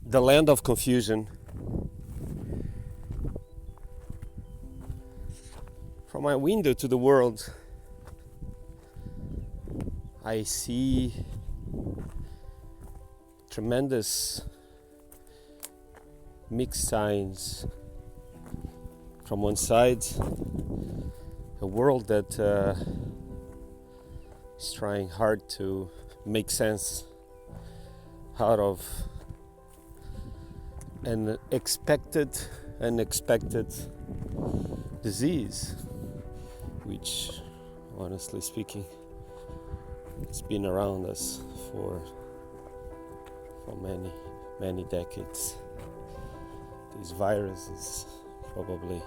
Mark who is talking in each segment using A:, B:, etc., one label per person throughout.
A: the land of confusion. From my window to the world, I see tremendous mixed signs. From one side, a world that is trying hard to make sense out of an unexpected disease, which, honestly speaking, it's been around us for many decades. This virus is probably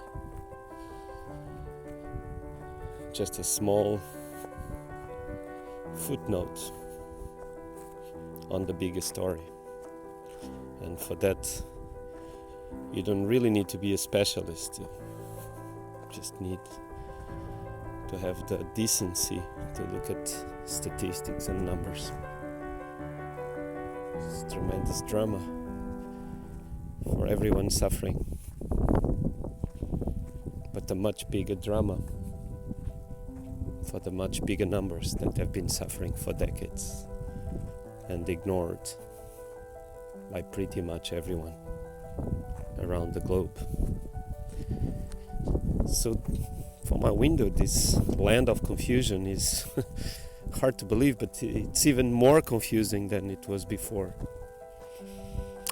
A: just a small footnote on the bigger story, and for that you don't really need to be a specialist. You just need to have the decency to look at statistics and numbers. It's tremendous drama for everyone suffering, but a much bigger drama for the much bigger numbers that have been suffering for decades and ignored by pretty much everyone around the globe. So from my window, this land of confusion is hard to believe, but it's even more confusing than it was before.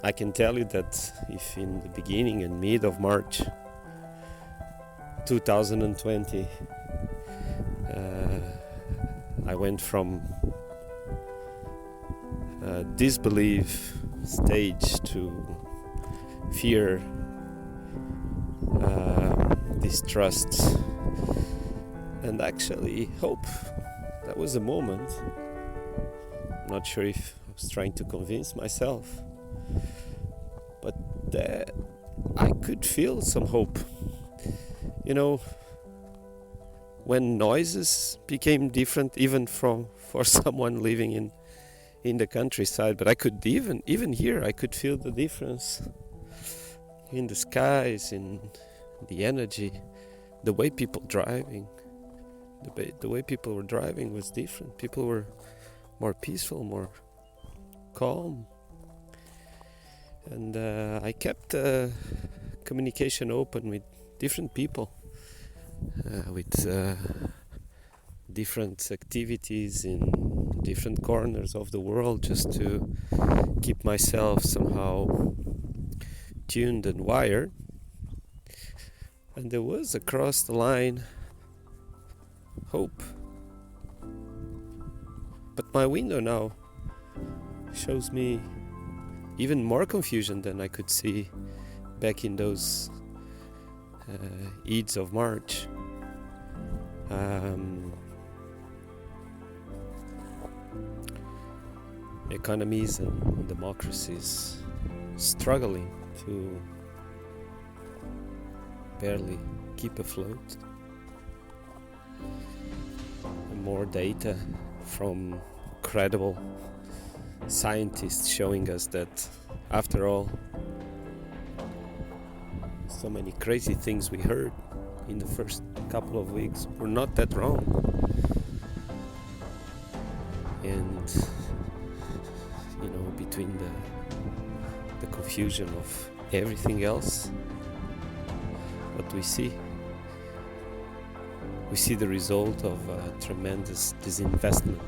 A: I can tell you that if in the beginning and mid of March 2020 I went from disbelief stage to fear, distrust, and actually hope. That was a moment. I'm not sure if I was trying to convince myself, but I could feel some hope. You know, when noises became different, even for someone living in the countryside, but I could even here I could feel the difference in the skies, in the energy, the way people driving. The way people were driving was different. People were more peaceful, more calm, and I kept communication open with different people, with different activities in different corners of the world, just to keep myself somehow tuned and wired. And there was, across the line, hope. But my window now shows me even more confusion than I could see back in those Ides of March. Economies and democracies struggling to barely keep afloat. And more data from credible scientists showing us that, after all, so many crazy things we heard in the first couple of weeks were not that wrong. And between the confusion of everything else, what we see the result of tremendous disinvestment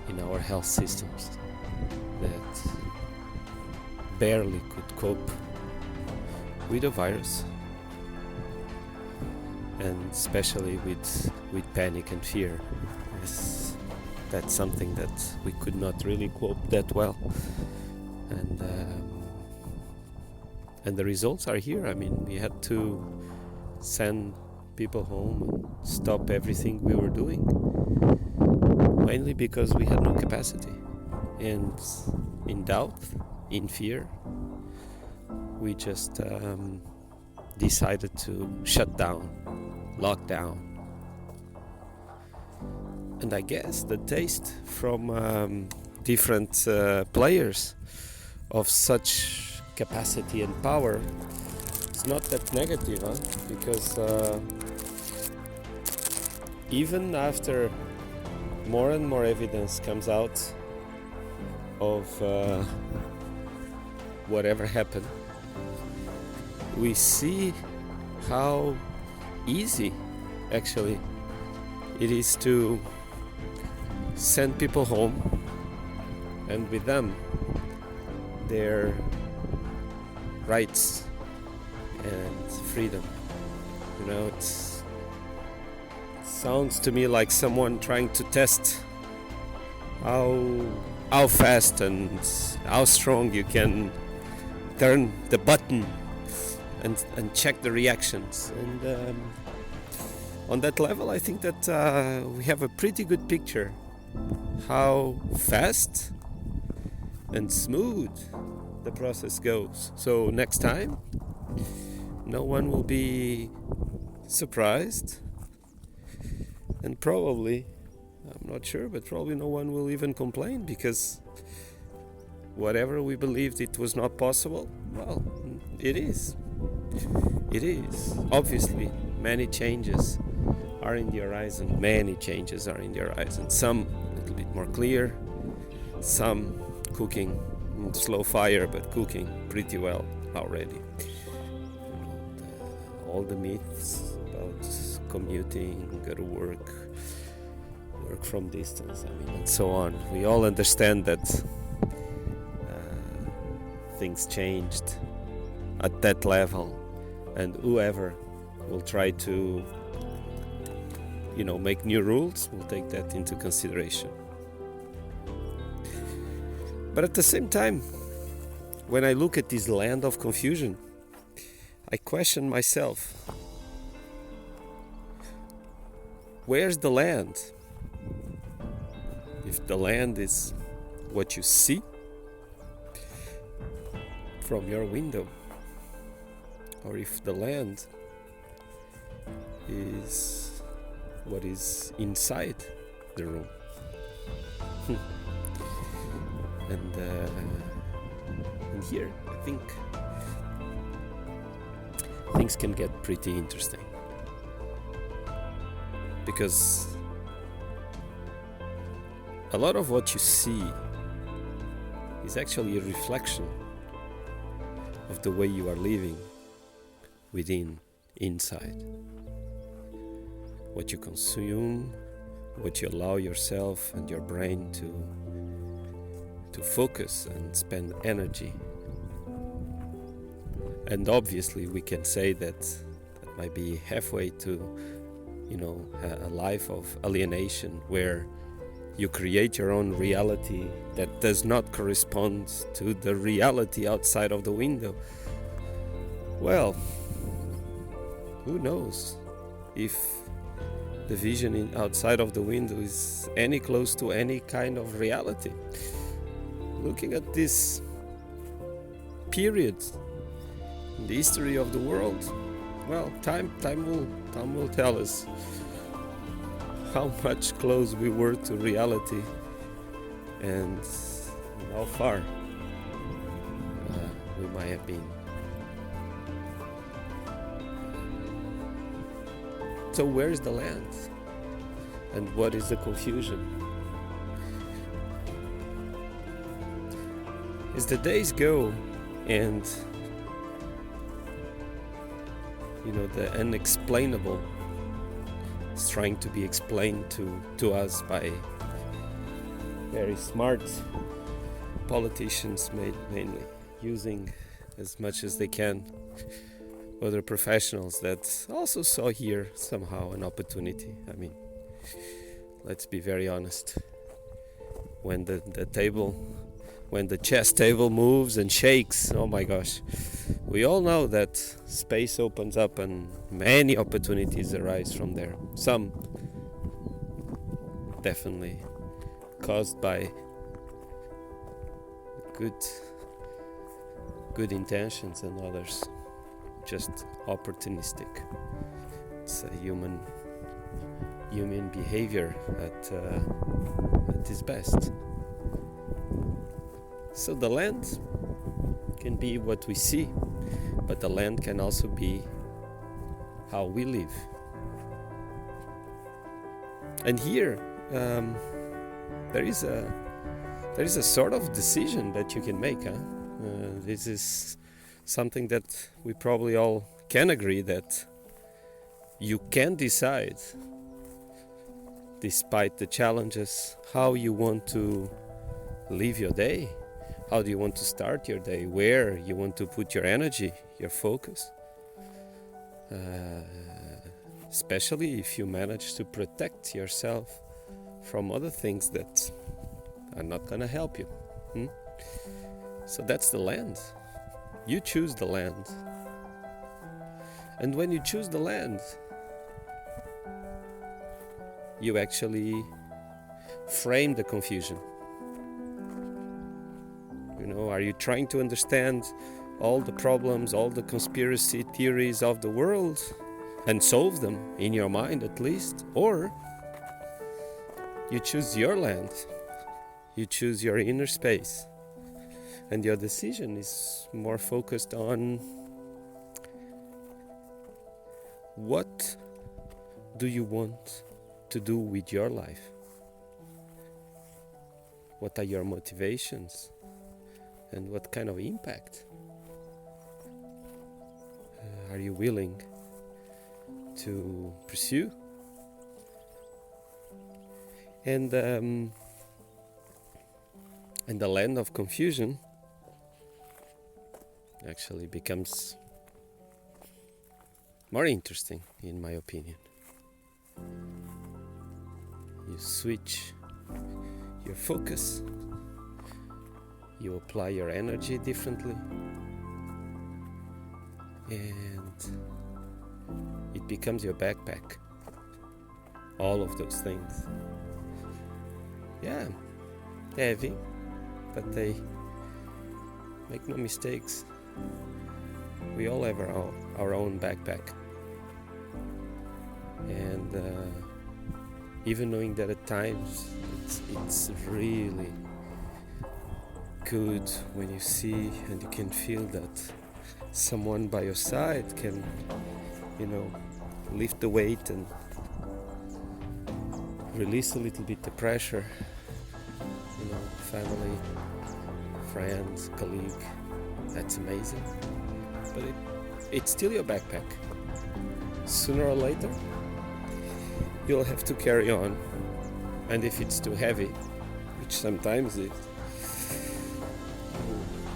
A: in our health systems that barely could cope with a virus, and especially with panic and fear. That's something that we could not really cope that well, and the results are here. I mean, we had to send people home and stop everything we were doing, mainly because we had no capacity. And in doubt, in fear, we just decided to shut down, lock down. And I guess the taste from different players of such capacity and power, it's not that negative, huh? Because even after more and more evidence comes out of whatever happened, we see how easy actually it is to send people home, and with them their rights and freedom. You know, it sounds to me like someone trying to test how fast and how strong you can turn the button and check the reactions. And on that level, I think that we have a pretty good picture how fast and smooth the process goes. So next time, no one will be surprised, and probably, I'm not sure, but probably no one will even complain, because whatever we believed it was not possible, well, it is. It is. Obviously, many changes are in the horizon. Many changes are in the horizon. Some a little bit more clear, some cooking in slow fire, but cooking pretty well already. All the myths about commuting, go to work from distance, and so on. We all understand that things changed at that level, and whoever will try to make new rules will take that into consideration. But at the same time, when I look at this land of confusion, I question myself. Where's the land? If the land is what you see from your window, or if the land is what is inside the room. And here I think things can get pretty interesting, because a lot of what you see is actually a reflection of the way you are living inside. What you consume, what you allow yourself and your brain to focus and spend energy. And obviously we can say that might be halfway to a life of alienation, where you create your own reality that does not correspond to the reality outside of the window. Well, who knows if the vision outside of the window is any close to any kind of reality. Looking at this period in the history of the world, well, time will tell us how much close we were to reality and how far we might have been. So where is the land? And what is the confusion? As the days go and the unexplainable is trying to be explained to us by very smart politicians, mainly using as much as they can other professionals that also saw here somehow an opportunity. Let's be very honest. When the chess table moves and shakes, oh my gosh, we all know that space opens up and many opportunities arise from there. Some definitely caused by good intentions, and others just opportunistic. It's a human behavior at its best. So the land can be what we see, but the land can also be how we live. And here there is a sort of decision that you can make. This is something that we probably all can agree, that you can decide, despite the challenges, how you want to live your day. How do you want to start your day? Where you want to put your energy, your focus? Especially if you manage to protect yourself from other things that are not going to help you. So that's the land. You choose the land. And when you choose the land, you actually frame the confusion. Are you trying to understand all the problems, all the conspiracy theories of the world and solve them in your mind at least? Or you choose your land, you choose your inner space, and your decision is more focused on what do you want to do with your life? What are your motivations? And what kind of impact are you willing to pursue? And the land of confusion actually becomes more interesting, in my opinion. You switch your focus. You apply your energy differently, and it becomes your backpack. All of those things. Yeah, heavy, but they make no mistakes. We all have our own backpack. And even knowing that at times it's really good when you see and you can feel that someone by your side can, lift the weight and release a little bit the pressure. Family, friends, colleague, that's amazing. But it's still your backpack. Sooner or later, you'll have to carry on. And if it's too heavy, which sometimes it,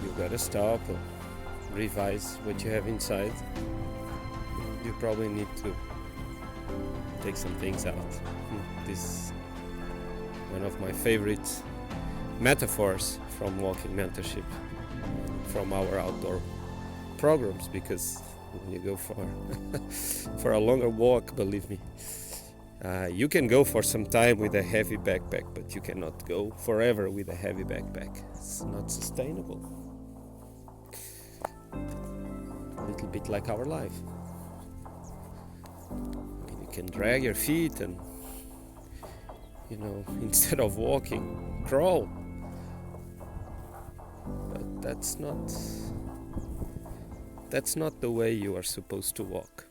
A: you gotta stop or revise what you have inside. You probably need to take some things out. This is one of my favorite metaphors from walking mentorship, from our outdoor programs, because when you go for a longer walk, believe me, you can go for some time with a heavy backpack, but you cannot go forever with a heavy backpack. It's not sustainable. A little bit like our life. You can drag your feet and, instead of walking, crawl. But that's not the way you are supposed to walk.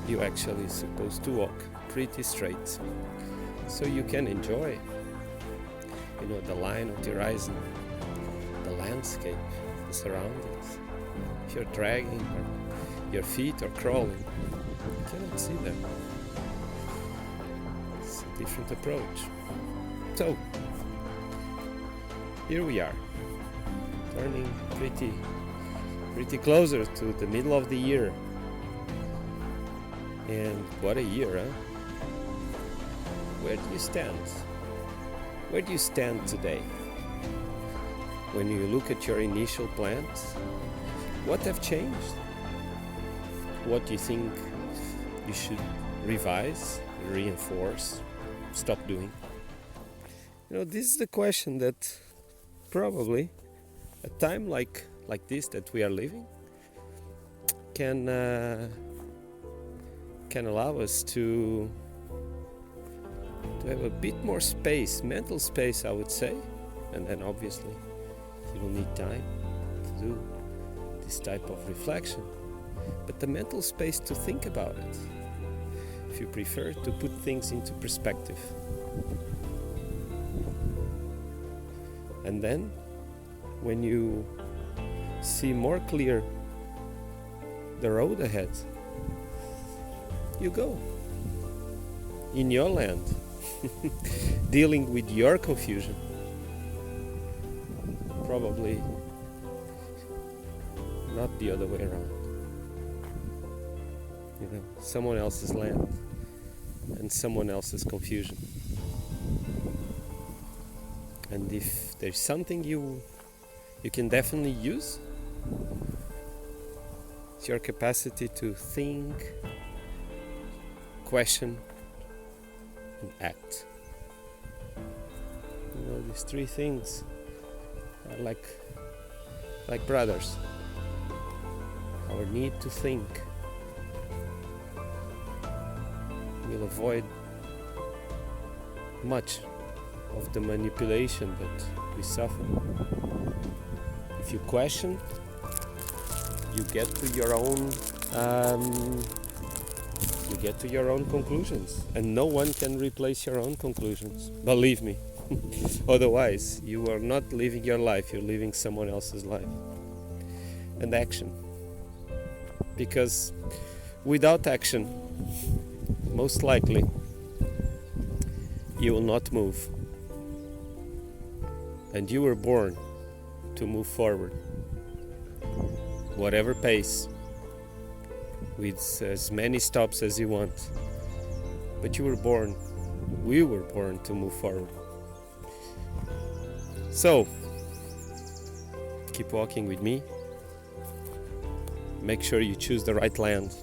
A: You're actually supposed to walk pretty straight, so you can enjoy, the line of the horizon, the landscape, the surroundings. If you're dragging your feet or crawling, you cannot see them. It's a different approach. So, here we are, turning pretty closer to the middle of the year. And what a year, huh? Where do you stand? Where do you stand today? When you look at your initial plans, what have changed? What do you think you should revise, reinforce, stop doing? This is the question that probably a time like this that we are living can allow us to have a bit more space, mental space, I would say, and then obviously you will need time to do this type of reflection, but the mental space to think about it, if you prefer, to put things into perspective. And then when you see more clear the road ahead, you go in your land, dealing with your confusion. Probably not the other way around. You know, someone else's land and someone else's confusion. And if there's something you can definitely use, it's your capacity to think, question, and act. You know, these three things are like brothers. Our need to think will avoid much of the manipulation that we suffer. If you question, you get to your own conclusions, and no one can replace your own conclusions, believe me. Otherwise you are not living your life, you're living someone else's life. And action, because without action, most likely you will not move. And you were born to move forward, whatever pace, with as many stops as you want. But we were born to move forward. So, keep walking with me. Make sure you choose the right land.